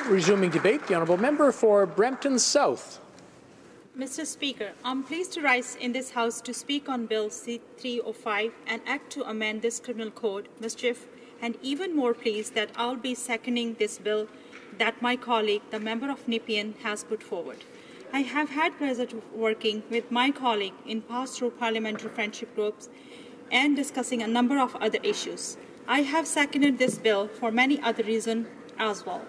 Resuming debate, the honourable member for Brampton South. Mr. Speaker, I'm pleased to rise in this House to speak on Bill C-305, an act to amend this criminal code, mischief, and even more pleased that I'll be seconding this bill that my colleague, the member of Nepean, has put forward. I have had pleasure working with my colleague in pastoral parliamentary friendship groups and discussing a number of other issues. I have seconded this bill for many other reasons as well.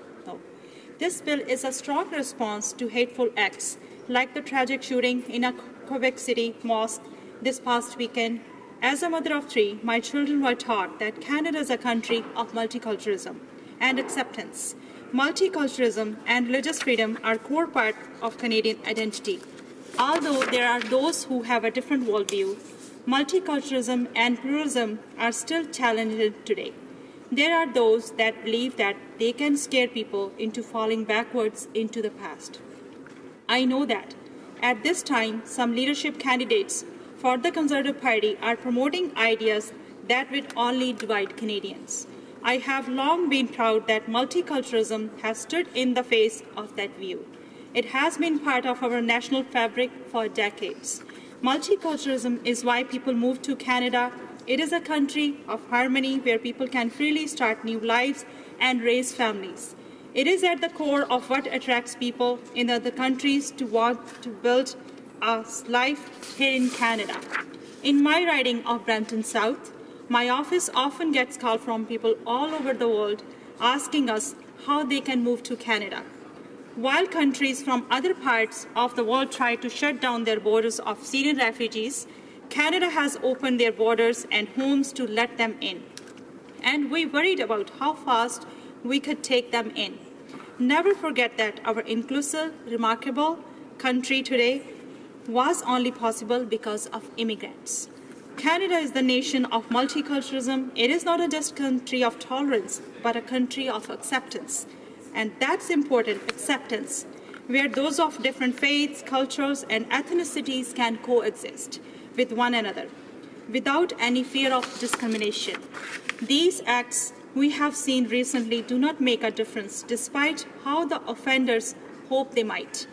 This bill is a strong response to hateful acts like the tragic shooting in a Quebec City mosque this past weekend. As a mother of three, my children were taught that Canada is a country of multiculturalism and acceptance. Multiculturalism and religious freedom are core part of Canadian identity. Although there are those who have a different worldview, multiculturalism and pluralism are still challenged today. There are those that believe that they can scare people into falling backwards into the past. I know that at this time, some leadership candidates for the Conservative Party are promoting ideas that would only divide Canadians. I have long been proud that multiculturalism has stood in the face of that view. It has been part of our national fabric for decades. Multiculturalism is why people move to Canada. It is a country of harmony where people can freely start new lives and raise families. It is at the core of what attracts people in other countries to want to build a life here in Canada. In my riding of Brampton South, my office often gets calls from people all over the world asking us how they can move to Canada. While countries from other parts of the world try to shut down their borders of Syrian refugees, Canada has opened their borders and homes to let them in. And we worried about how fast we could take them in. Never forget that our inclusive, remarkable country today was only possible because of immigrants. Canada is the nation of multiculturalism. It is not just a country of tolerance, but a country of acceptance. And that's important, acceptance, where those of different faiths, cultures, and ethnicities can coexist with one another without any fear of discrimination. These acts we have seen recently do not make a difference, despite how the offenders hope they might.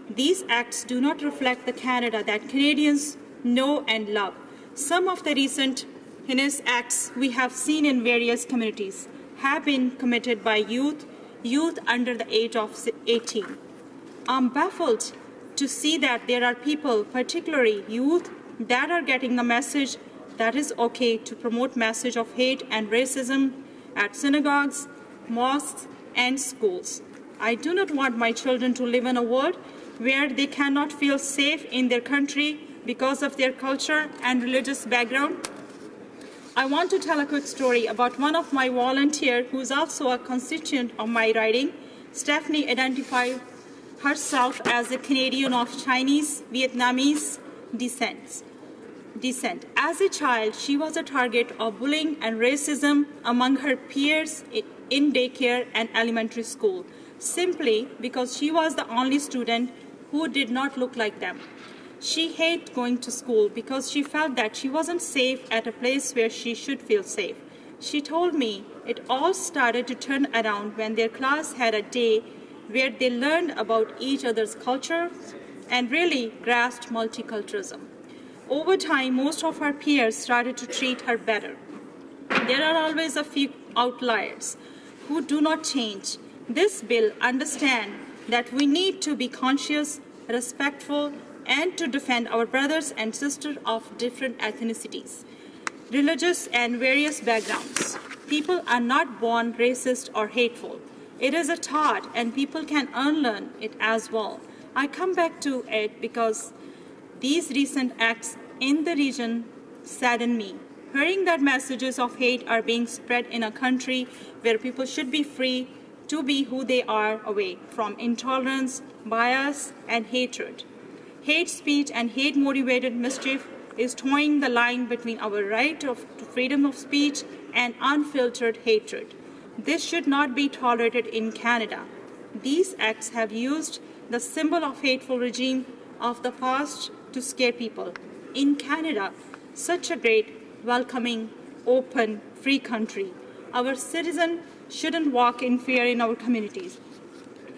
These acts do not reflect the Canada that Canadians know and love. Some of the recent heinous acts we have seen in various communities have been committed by youth under the age of 18. I'm baffled to see that there are people, particularly youth, that are getting the message that is okay to promote message of hate and racism at synagogues, mosques, and schools. I do not want my children to live in a world where they cannot feel safe in their country because of their culture and religious background. I want to tell a quick story about one of my volunteers who is also a constituent of my riding. Stephanie identified herself as a Canadian of Chinese, Vietnamese descent. As a child, she was a target of bullying and racism among her peers in daycare and elementary school, simply because she was the only student who did not look like them. She hated going to school because she felt that she wasn't safe at a place where she should feel safe. She told me it all started to turn around when their class had a day where they learned about each other's culture and really grasped multiculturalism. Over time, most of her peers started to treat her better. There are always a few outliers who do not change. This bill understands that we need to be conscious, respectful, and to defend our brothers and sisters of different ethnicities, religious, and various backgrounds. People are not born racist or hateful. It is a taught, and people can unlearn it as well. I come back to it because these recent acts in the region sadden me. Hearing that messages of hate are being spread in a country where people should be free to be who they are away from intolerance, bias, and hatred. Hate speech and hate-motivated mischief is toeing the line between our right to freedom of speech and unfiltered hatred. This should not be tolerated in Canada. These acts have used the symbol of hateful regime of the past to scare people. In Canada, such a great, welcoming, open, free country, our citizens shouldn't walk in fear in our communities.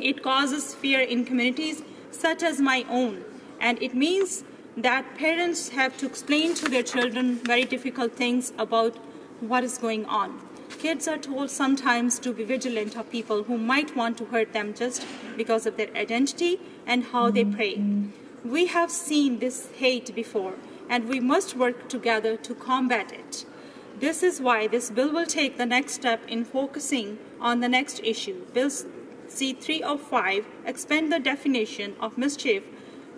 It causes fear in communities such as my own, and it means that parents have to explain to their children very difficult things about what is going on. Kids are told sometimes to be vigilant of people who might want to hurt them just because of their identity and how they pray. We have seen this hate before, and we must work together to combat it. This is why this bill will take the next step in focusing on the next issue. Bill C-305 expand the definition of mischief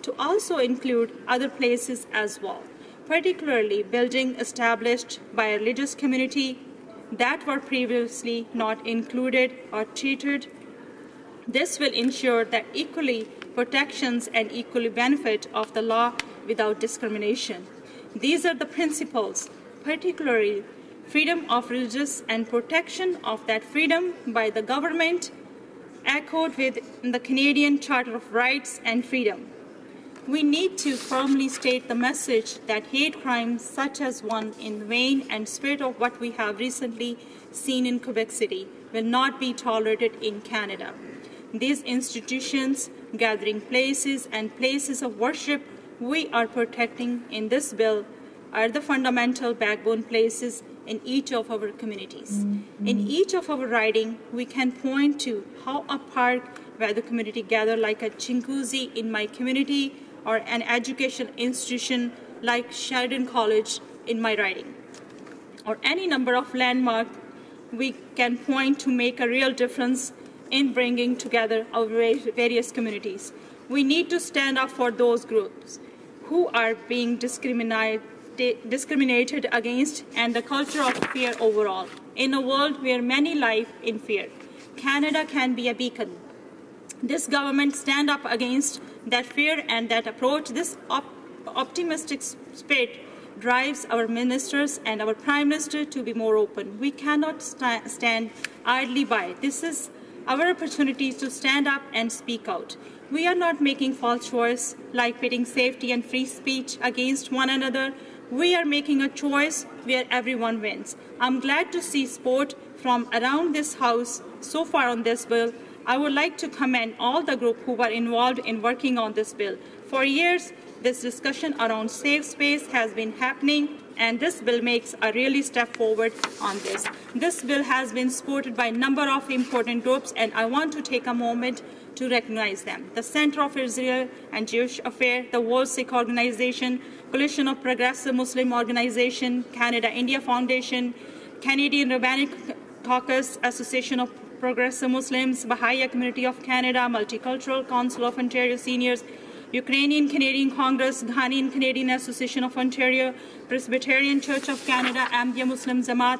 to also include other places as well, particularly buildings established by a religious community that were previously not included or treated. This will ensure that equally protections and equal benefit of the law without discrimination. These are the principles, particularly freedom of religious and protection of that freedom by the government, echoed with the Canadian Charter of Rights and Freedom. We need to firmly state the message that hate crimes such as one in the vein and spirit of what we have recently seen in Quebec City will not be tolerated in Canada. These institutions, gathering places, and places of worship we are protecting in this bill are the fundamental backbone places in each of our communities. In each of our riding, we can point to how a park where the community gather like a Chinguzi in my community or an education institution like Sheridan College in my riding, or any number of landmarks we can point to make a real difference in bringing together our various communities. We need to stand up for those groups who are being discriminated against and the culture of fear overall. In a world where many live in fear, Canada can be a beacon. This government stand up against that fear and that approach. This optimistic spirit drives our ministers and our Prime Minister to be more open. We cannot stand idly by. This is our opportunity to stand up and speak out. We are not making false choice like pitting safety and free speech against one another. We are making a choice where everyone wins. I'm glad to see support from around this House so far on this bill. I would like to commend all the group who were involved in working on this bill. For years, this discussion around safe space has been happening, and this bill makes a really step forward on this. This bill has been supported by a number of important groups, and I want to take a moment to recognize them. The Center of Israel and Jewish Affairs, the World Sikh Organization, Coalition of Progressive Muslim Organization, Canada-India Foundation, Canadian Rabbinic Caucus, Association of Progressive Muslims, Baha'i Community of Canada, Multicultural Council of Ontario Seniors, Ukrainian Canadian Congress, Ghanaian Canadian Association of Ontario, Presbyterian Church of Canada, Ahmadiyya Muslim Jamaat,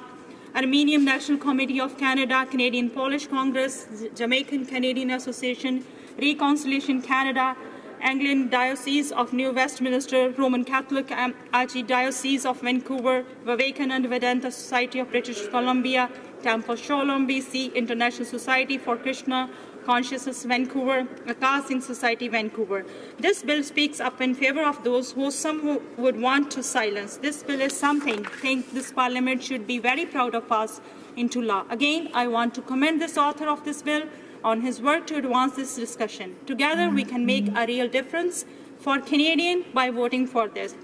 Armenian National Committee of Canada, Canadian Polish Congress, Jamaican Canadian Association, Reconciliation Canada, Anglican Diocese of New Westminster, Roman Catholic Archdiocese of Vancouver, Vivekananda Vedanta Society of British Columbia, Temple Shalom BC, International Society for Krishna Consciousness Vancouver, Akash Singh Society Vancouver. This bill speaks up in favor of those who some would want to silence. This bill is something I think this Parliament should be very proud of us into law. Again, I want to commend this author of this bill on his work to advance this discussion. Together, we can make a real difference for Canadians by voting for this.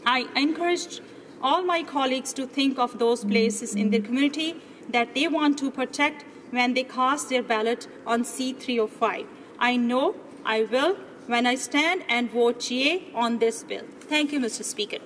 I encouraged all my colleagues to think of those places in their community that they want to protect when they cast their ballot on C-305. I know I will when I stand and vote yea on this bill. Thank you, Mr. Speaker.